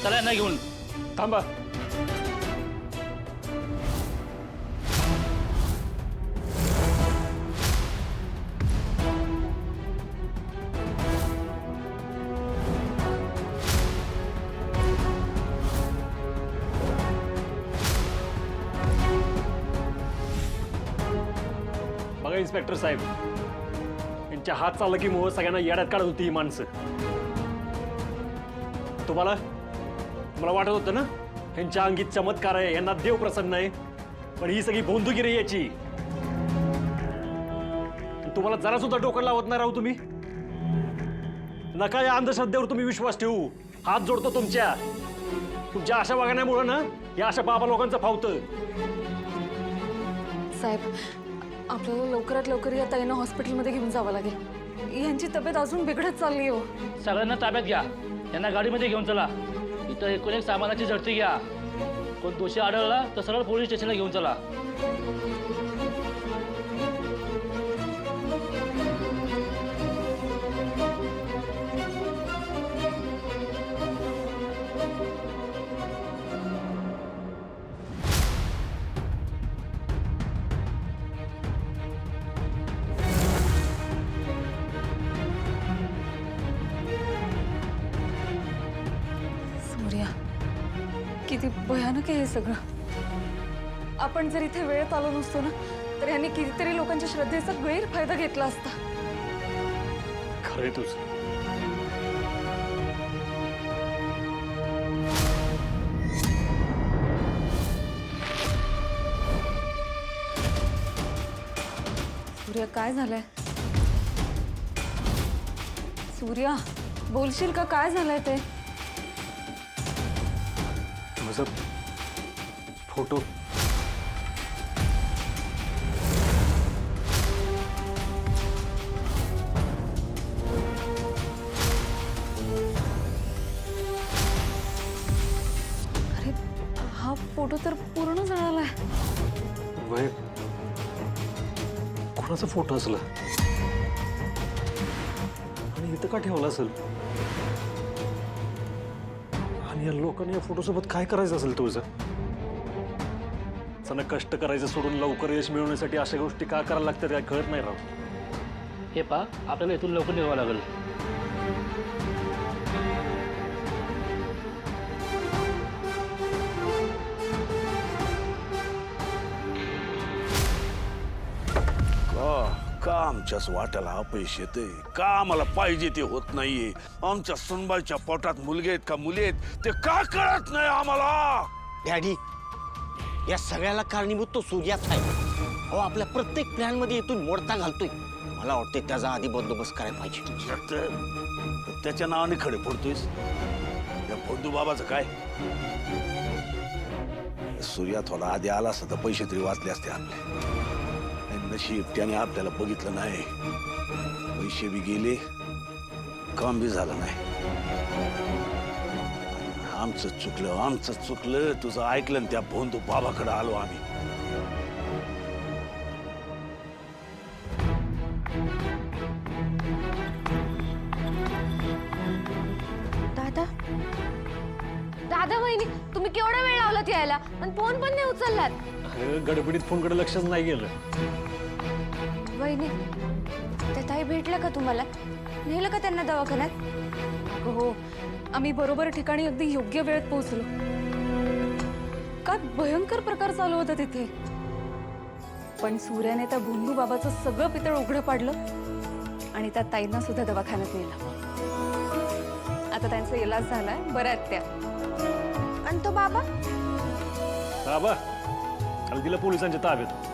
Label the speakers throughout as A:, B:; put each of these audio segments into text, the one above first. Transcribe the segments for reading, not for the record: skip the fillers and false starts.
A: चला यांना घेऊन.
B: थांबा. बघा इन्स्पेक्टर साहेब, यांच्या हात चालला की मोह सगळ्यांना येड्यात काढत होती ही माणसं. तुम्हाला वाटत होतं ना यांच्या अंगीत चमत्कार आहे, यांना देव प्रसन्न आहे, पण ही सगळी भोंदूगिरी याची. तुम्हाला जरा सुद्धा डोकं लावत नाही राहू तुम्ही. नका या अंधश्रद्धेवर तुम्ही विश्वास ठेवू. हात जोडतो तुमच्या अशा वागण्यामुळे ना या अशा बाबा लोकांचं फावतं.
C: साहेब, आपल्याला लवकरात लवकर या ताईंना हॉस्पिटलमध्ये घेऊन जावं लागेल. यांची तब्येत अजून बिघडत चालली हो.
A: सगळ्यांना ताब्यात घ्या, यांना गाडीमध्ये घेऊन चला. इथं एकूण एक सामानाची झडती घ्या. कोण दोषी आढळला तर सरळ पोलीस स्टेशनला घेऊन चला.
C: सूर्या, किती भयानक आहे हे सगळं. आपण जर इथे वेळेत आलो नसतो ना तर यांनी कितीतरी लोकांच्या श्रद्धेचा गैरफायदा घेतला असता.
B: खरंय तुझं.
C: सूर्या, काय झालंय? सूर्या, बोलशील का? काय झालंय ते?
B: माझा फोटो.
C: अरे, हा फोटो तर पूर्ण जळालाय.
B: वय कोणाचा फोटो असला आणि इथं का ठेवला असेल? आणि या लोकांनी या फोटोसोबत काय करायचं असेल तुझं? त्यांना कष्ट करायचं सोडून लवकर यश मिळवण्यासाठी अशा गोष्टी का करायला लागतात काय कळत नाही राव.
A: हे पा, आपल्याला इथून लवकर निघावं लागेल.
D: का आमच्याच वाट्याला अपयश येते? का आम्हाला पाहिजे ते होत नाहीये? आमच्या सुनबाईच्या पोटात मुलगे आहेत का मुली आहेत ते का कळत नाही आम्हाला?
E: डॅडी, या सगळ्याला कारणीभूत तो सूर्याच आहे. अहो, आपल्या प्रत्येक प्लॅन मध्ये इथून मोडता घालतोय. मला वाटते त्याचा आधी बंदोबस्त करायला पाहिजे.
D: त्याच्या नावाने खडे फोडतोयस? या फोंदू बाबाचं काय? सूर्या थोडा आधी आला असता तर पैसे तरी वाचले असते आपले. नशीब त्याने आपल्याला बघितलं नाही. पैसे बी गेले, काम बी झालं नाही. आमचं चुकलं. तुझं ऐकलं आणि त्या भोंदू बाबाकडे आलो आम्ही.
F: दादा, दादा वहिनी, तुम्ही केवढा वेळ लावलात यायला आणि फोन पण नाही उचललात.
B: गडबडीत फोनकडे लक्षच नाही गेलं.
F: वहिनी, त्या ताई भेटल्या का तुम्हाला? नेलं का त्यांना दवाखान्यात?
C: हो, आम्ही बरोबर ठिकाणी अगदी योग्य वेळेत पोहोचलो. काय भयंकर प्रकार चालू होता तिथे. पण सूर्याने त्या भोंदू बाबाचं सगळं पितळ उघडं पाडलं आणि त्या ताईंना सुद्धा दवाखान्यात नेलं. आता त्यांचा इलाज झालाय, बऱ्या आहेत त्या.
F: आणि तो बाबा?
B: बाबा काल दिलं पोलिसांच्या ताब्यात.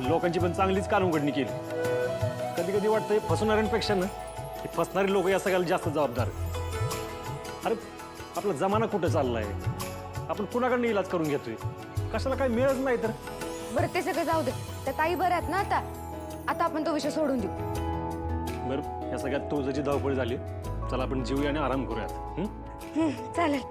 B: लोकांची पण चांगलीच कानउघडणी केली. कधी कधी वाटतंय फसवणाऱ्यांपेक्षा ना हे फसणारे लोक या सगळ्याला जास्त जबाबदार. अरे आपला जमाना कुठं चाललाय? आपण कुणाकडनं इलाज करून घेतोय? कशाला काय मिळत नाही तर.
F: बरं, ते सगळं जाऊ दे. त्या ताई बऱ्या आहेत ना आता? आता आपण तो विषय सोडून देऊ.
B: बरं, या सगळ्यात तुझी धावपळ झाली. चला आपण जेवूया आणि आराम करूयात.
F: चालेल.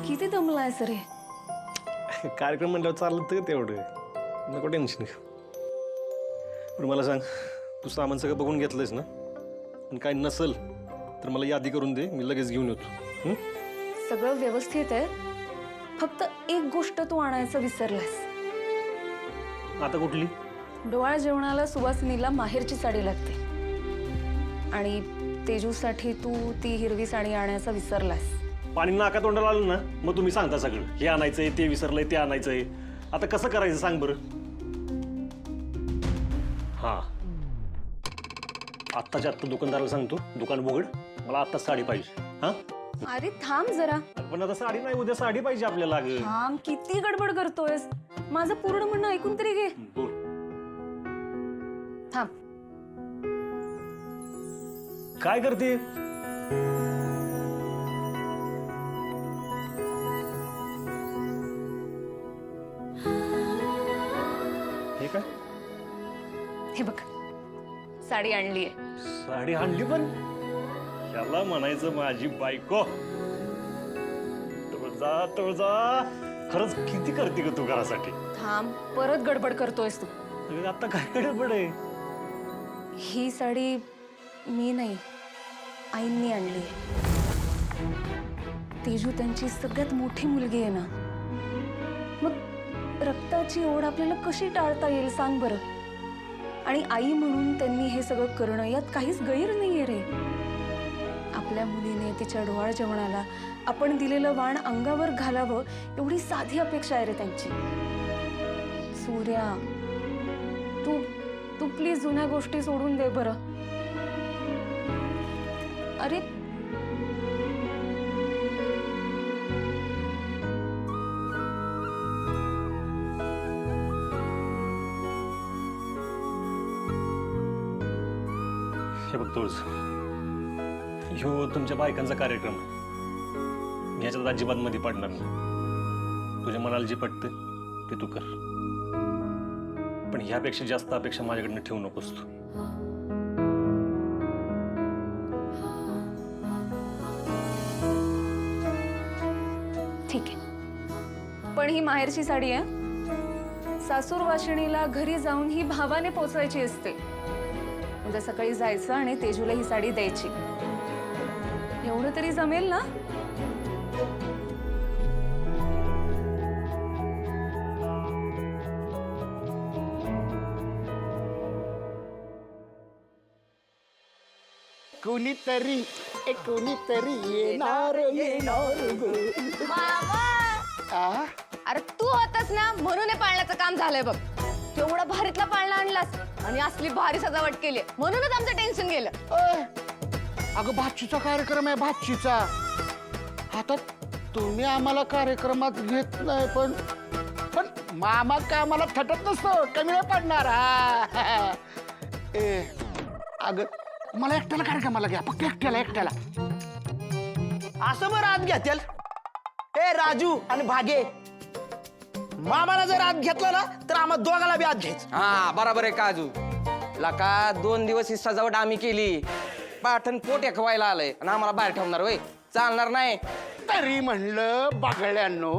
C: किती दमलाय सर हे?
B: कार्यक्रम म्हणल्यावर चाललं तर तेवढं, नको टेन्शन घेऊ. पण मला सांग, तू सामान सगळं बघून घेतलंयस ना? आणि काय नसल तर मला यादी करून दे, मी लगेच घेऊन येतो.
C: सगळं व्यवस्थित आहे, फक्त एक गोष्ट तू आणायचं विसरलास.
B: आता कुठली?
C: डोहाळ जेवणाला सुवासिनीला माहेरची साडी लागते आणि तेजूसाठी तू ती हिरवी साडी आणायचं विसरलास.
B: पाणी नाका तोंडाला आलं ना, मग तुम्ही सांगता सगळं, हे आणायचंय, ते विसरलंय, ते आणायचंय. आता कसं करायचं सांग बरं? हा, आत्ताच्या आत्ता दुकानदाराला सांगतो, दुकान उघड, मला आत्ताच साडी पाहिजे. हा,
C: अरे थांब जरा.
B: पण आता साडी नाही, उद्या साडी पाहिजे आपल्याला.
C: थांब, किती गडबड करतोयस? माझं पूर्ण म्हणणं ऐकून तरी घे.
B: बोल.
C: थांब.
B: काय करते? हे काय?
C: हे बघ, साडी आणलीये.
B: साडी आणली, पण याला म्हणायचं माझी बायको. तुळजा तुळजा, खरंच किती करते ग तू घरासाठी?
C: थांब, परत गडबड करतोयस तू.
B: अगं, आता काय गडबड आहे?
C: ही साडी मी नाही, आईंनी आणली. तेजू त्यांची सगळ्यात मोठी मुलगी आहे ना, मग रक्ताची ओढ आपल्याला कशी टाळता येईल सांग बरं. आणि आई म्हणून त्यांनी हे सगळं करणं, यात काहीच गैर नाहीये रे. आपल्या मुलीने तिच्या डोहाळ जेवणाला आपण दिलेलं वाण अंगावर घालावं, एवढी साधी अपेक्षा आहे रे त्यांची. सूर्या, तू प्लीज जुन्या गोष्टी सोडून दे बरं. अरे
B: हे बघ तुळस, ह्यो तुमच्या बायकांचा कार्यक्रम आहे. मी ह्याच्यात अजिबात मध्ये पडणार नाही. तुझ्या मनाला जे पटतं ते तू कर, पण ह्यापेक्षा जास्त अपेक्षा माझ्याकडनं ठेवू नकोस तू.
C: ठीक आहे, पण ही माहेरची साडी आहे. सासूर वाशिणीला घरी जाऊन ही भावाने पोचवायची असते. उद्या सकाळी जायचं आणि तेजूला ही साडी द्यायची. एवढं तरी जमेल ना?
G: कोणीतरी येणार गो. आ?
F: अरे तू होतास ना, म्हणून हे पाळण्याचं काम झालंय बघ. केवढा भारीतला पाळणा आणलास आणि असली भारी सजावट केली, म्हणूनच आमचं टेन्शन गेलं.
G: अगं, भाचीचा कार्यक्रम आहे, भाचीचा. आता तुम्ही आम्हाला कार्यक्रमात घेत नाही, पण पण मामा काय आम्हाला थटत नसतो, कमी नाही पडणार. हा. अगं, मला एकट्याला कार्यक्रमाला घ्या, फक्त एकट्याला.
E: असं बरं आत घेतील. ए राजू आणि भागे, मामाला जर आत घेतलं ना तर आम्हा दोघाला बी आत घ्यायचं.
H: हा बरोबर आहे काजू. लका 2 दिवस ही सजावट आम्ही केली, पाठण पोट एकवायला आलंय आणि आम्हाला बाहेर ठेवणार होय? चालणार नाही.
G: तरी म्हणलं बघड्यांनो,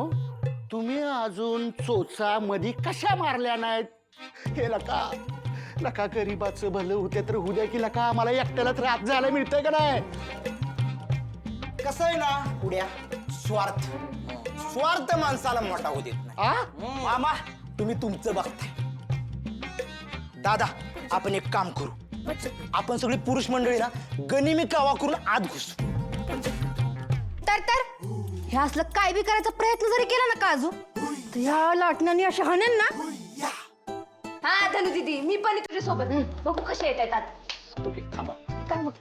G: तुम्ही अजून चोचा मधी कशा मारल्या नाहीत? हे लका गरीबाचं भलं होते तर उद्या की लका आम्हाला एकट्याला त्रास जायला मिळतंय का नाही?
E: कसं आहे ना, उड्या स्वार्थ माणसाला मोठा होऊ देत नाही.
G: आ?
E: मामा, तुम्ही तुमचं बघताय. दादा, आपण एक काम करू, आपण सगळी पुरुष मंडळी ना गनिमी कावा करून आत घुसू.
F: तर हे असलं काय बी करायचा प्रयत्न जरी केला ना काजू, तर ह्या लाटण्याने अशा हाणेन ना. हा धनु दीदी, मी पण तुझ्या सोबत. बघू कसे येत आहेत. काय मग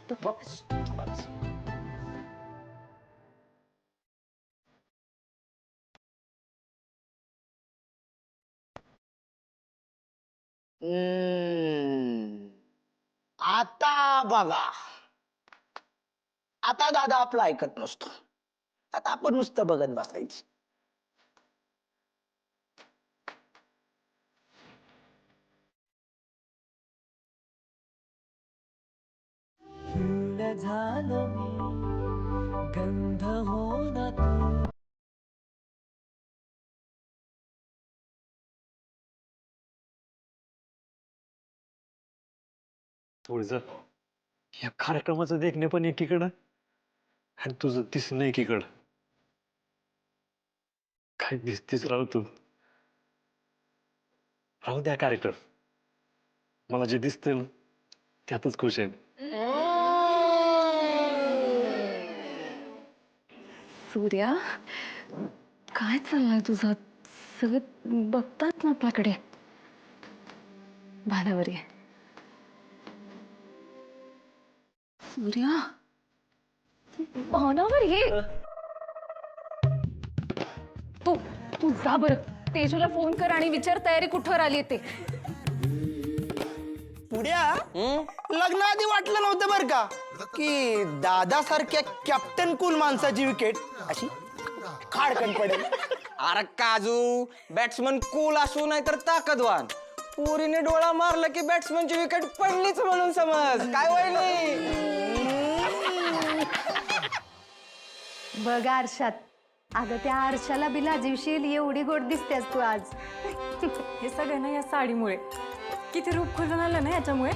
E: आता बघा, आता दादा आपलं ऐकत नसतो. आता आपण नुसतं बघत बसायचं.
I: झालो मी गंध होना तू
B: तुझं या कार्यक्रमाचं देखणे पण एकीकडं आणि तुझं दिसणं एकीकडं. काय दिसतीस राहू तू. राहू द्या कार्यक्रम. मला जे दिसतंय ना त्यातच खुश आहे.
C: सूर्या, काय चाललंय तुझं? सगळं बघतात ना आपल्याकडे. भानावर ये. सूर्या, भानावर ये. तू तू जा बरं. तेजूला फोन कर आणि विचार तयारी कुठवर आली ते.
I: पुढ्या लग्नाआधी वाटलं नव्हतं बरं का की दादासारख्या कॅप्टन कूल माणसाची विकेट अशी खाडकन पडेल.
H: अरे काजू, बॅट्समन कूल असू नाही तर ताकदवान. पोरीने डोळा मारला की बॅट्समनची विकेट पडलीच म्हणून समज. काय वहिनी?
F: बघ आरशात. अगं त्या आरशाला बी लाजीवशील एवढी गोड दिसतेस तू आज.
C: हे सगळं ना या साडीमुळे. किती रूप खुलून आलं ना याच्यामुळे.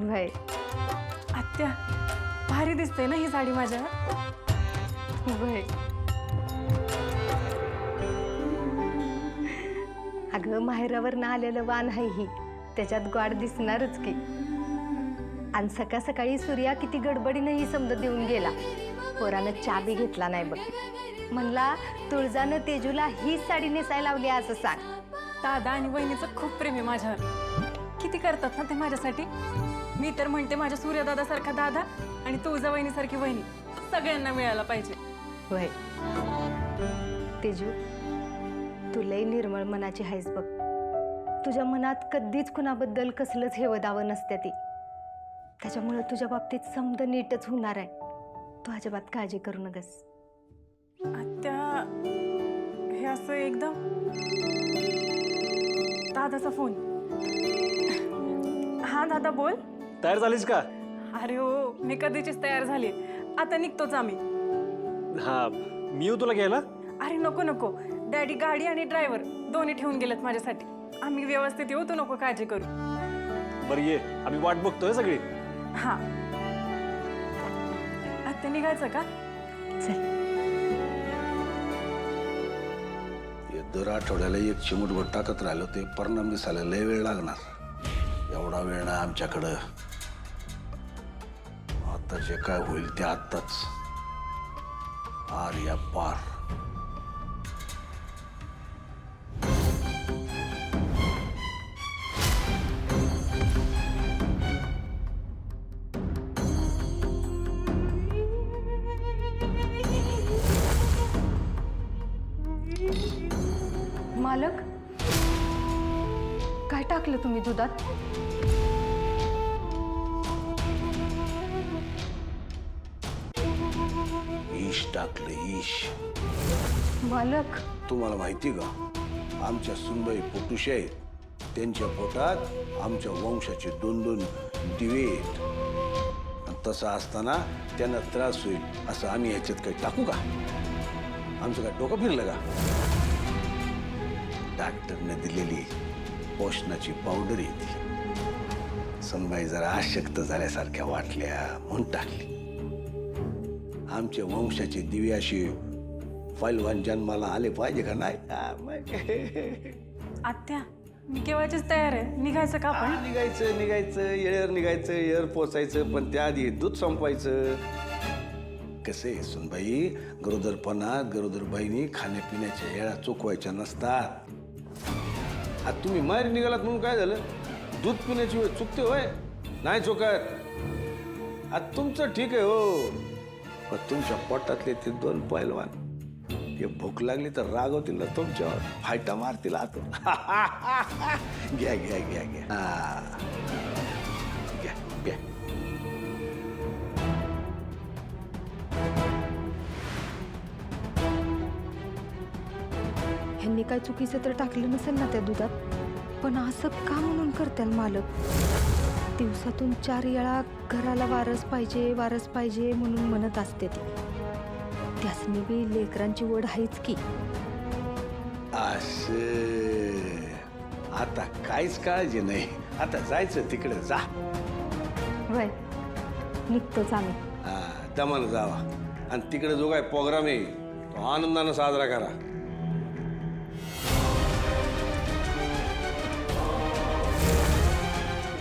F: वय
C: आत्या, भारी दिसते ना ही साडी माझ्यावर.
F: वय. अगं माहेरावर ना आलेलं वाण आहे ही. त्याच्यात ग्वाड दिसणारच की. आणि सकाळ सकाळी सूर्या किती गडबडीनं ही समज देऊन गेला. पोरानं चहा बी घेतला नाही बघ. म्हणला तुळजानं तेजूला हीच साडी नेसायला लावली असं सांग.
C: दादा आणि वहिनीचं खूप प्रेम आहे माझ्यावर. किती करतात ना ते माझ्यासाठी. मी तर म्हणते माझ्या सूर्यदादासारखा दादा आणि तुळजा वहिनीसारखी वहिनी सगळ्यांना मिळायला पाहिजे.
F: वय तेजू, तू लई निर्मळ मनाची आहेस बघ. तुझ्या मनात कधीच कुणाबद्दल कसलंच हेवदावं नसते ती. त्याच्यामुळे तुझ्या बाबतीत समद नीटच होणार आहे. तू अजिबात काळजी करू नकस.
C: आत्या, हे असं एकदम. दादाचा फोन. हा दादा बोल.
B: तयार झालीस का?
C: अरे हो, मी कधीचीच तयार झाली. आता निघतोच आम्ही.
B: हा, मी येऊ तुला घ्यायला?
C: अरे नको नको, डॅडी गाडी आणि ड्रायव्हर दोन्ही ठेवून गेलेत माझ्यासाठी. आम्ही व्यवस्थित येऊ, तू नको काळजी करू.
B: बरं ये, आम्ही वाट बघतोय सगळी.
C: हा, आता निघायचं का?
F: चल.
D: दर आठवड्याला एक चिमूटभर टाकत राहिलो ते परिणाम दिसायला लय वेळ लागणार. एवढा वेळ ना आमच्याकडं. आता जे काय होईल ते आत्ताच. आर या पार.
F: मालक, काय टाकलं तुम्ही दुधात?
D: ईश टाकलं ईश.
F: मालक,
D: तुम्हाला माहिती का, आमच्या सुनबाई पोटुशे आहेत. त्यांच्या पोटात आमच्या वंशाचे 2-2 दिवे आहेत. आणि तसं असताना त्यांना त्रास होईल असं आम्ही ह्याच्यात काही टाकू का? आमचं काय डोकं फिरलं का? डॉक्टरने दिलेली पोषणाची पावडर येते. सुनबाई जरा अशक्त झाल्यासारख्या वाटल्या म्हणून टाकली. आमच्या वंशाचे दिवे अशी पैलवान जन्माला आले पाहिजे का नाही?
C: आत्या, मी केव्हाचीच तयार आहे. निघायचं का आपण?
D: निघायचं येळेवर निघायचं, येळेवर पोचायचं, पण त्याआधी दूध संपवायचं. कसं आहे सुनबाई, गरोदरपणात गरोदर बहिणी खाण्यापिण्याच्या येळा चुकवायच्या नसतात. आता तुम्ही माहेरी निघालात म्हणून काय झालं? दूध पिण्याची वेळ चुकते होय? नाही चुकत. आता तुमचं ठीक आहे हो, पण तुमच्या पोटातले ते 2 पैलवान हे भूक लागली तर रागवतील ना तुमच्यावर, फायटा मारतील आतून. घ्या घ्या घ्या घ्या. घ्या घ्या.
F: ह्यांनी काय चुकीचं तर टाकलं नसेल ना त्या दुधात. पण असं का म्हणून करतील मालक? दिवसातून 4 वेळा घराला वारस पाहिजे म्हणून म्हणत असते ती. त्यासनी बी लेकरांची वड आहेच की.
D: असं आता काहीच काळजी नाही. आता जायचं तिकडे जा.
F: वय निघतोच आम्ही.
D: हा दमानं जावा आणि तिकडे जो काय प्रोग्राम आहे तो आनंदानं साजरा करा.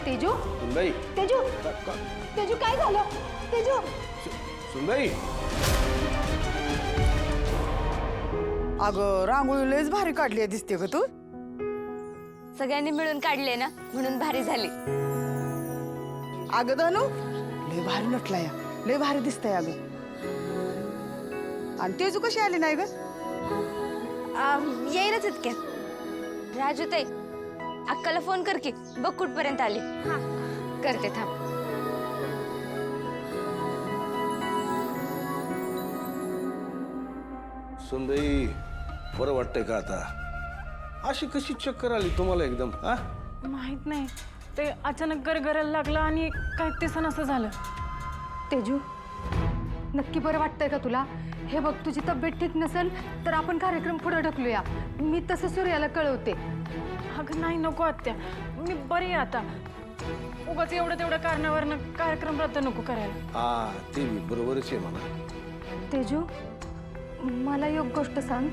F: तेजू
D: सुनबाई
F: तेजू तेजू काय झालं तेजू?
D: सुनबाई
I: अगं रांगोळी लयच भारी काढली दिसते ग तू.
F: सगळ्यांनी मिळून काढले ना म्हणून भारी झाली.
I: अगं धनू लय भारी नटलाय, लय भारी दिसतंय अगं. आणि तेजू कशी आली नाही ग?
F: येईलच इतक्या. राजू ताई अक्काला फोन कर की बघ कुठपर्यंत आली. करते थांब.
D: सुनबाई बरं वाटतंय का आता? अशी कशी चक्कर आली तुम्हाला एकदम? हा
C: माहित नाही, ते अचानक गरगरायला लागला आणि काय ते असं झालं.
F: तेजू नक्की बरं वाटतंय का तुला? हे बघ तुझी तब्येत ठीक नसेल तर आपण कार्यक्रम पुढे ढकलूया. मी तसं सूर्याला कळवते.
C: अगं नाही नको आत्या, मी बरी आहे आता. उगाच एवढं तेवढ्या कारणावरनं कार्यक्रम रद्द नको करायला.
D: हा ते मी बरोबरच आहे म्हणा.
F: तेजू मला एक गोष्ट सांग,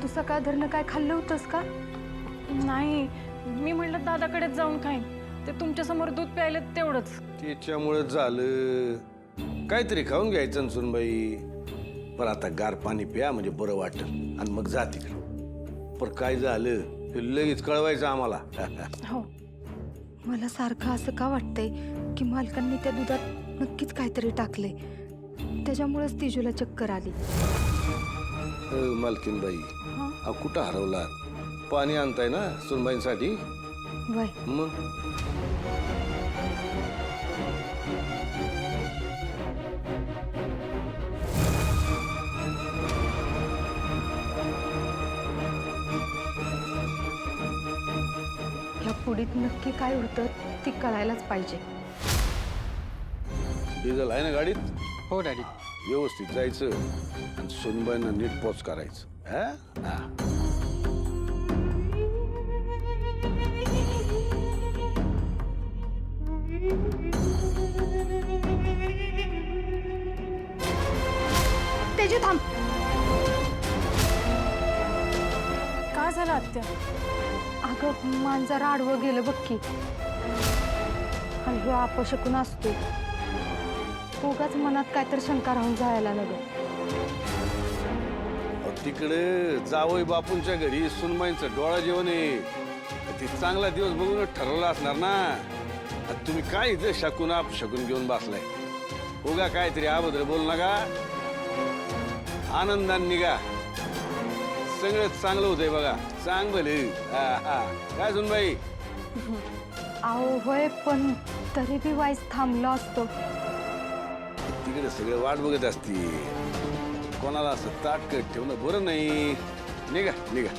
F: तू सकाळ धरणं काय खाल्लं होतंस का?
C: नाही, मी म्हटलं दादाकडेच जाऊन खाईन. ते तुमच्या समोर दूध प्यायले तेवढंच.
D: त्याच्यामुळे झालं. काहीतरी खाऊन घ्यायचं ना सुनबाई. पण आता गार पाणी प्या म्हणजे बरं वाटत आणि मग जा तिकडं. पण काय झालं ते लगेच कळवायचं आम्हाला.
C: हो.
F: मला सारखं असं का वाटतंय की मालकांनी त्या दुधात नक्कीच काहीतरी टाकले, त्याच्यामुळेच तेजूला चक्कर आली.
D: मालकीनबाई अहो कुठं हरवला? पाणी आणताय ना सुनबाईंसाठी?
F: वय
D: मग
F: ह्या पुढीत नक्की काय होतं ती कळायलाच पाहिजे.
D: डिझेल आहे ना गाडीत?
H: हो डॅडी.
D: व्यवस्थित जायचं आणि सुनबाईंना नीट पोच करायचं. हा हा
F: तेजू थांब.
C: का झालं आत्या?
F: अगं मांजर आडवं गेलं बघ की. आणि ह्यो अपशकुन असतो. उगाच मनात काहीतरी शंका राहून जायला नको.
D: तिकडे जावई बापूंच्या घरी सुनबाईंचं डोळा जेवण आहे. ते चांगला दिवस बघूनच ठरवलं असणार ना. आता तुम्ही काय इथे शकून शकून घेऊन बसलाय? उगा काहीतरी अभद्र बोल नका. आनंदाने निघा. सगळं चांगलं होतंय बघा. चांग भले. काय सुनबाई?
F: अहो होय, पण तरी बी वाईस थांबलो असतो.
D: तिकडे सगळे वाट बघत असतील. कोणाला असं ताटकट ठेवणं बरं नाही. निघा निघा.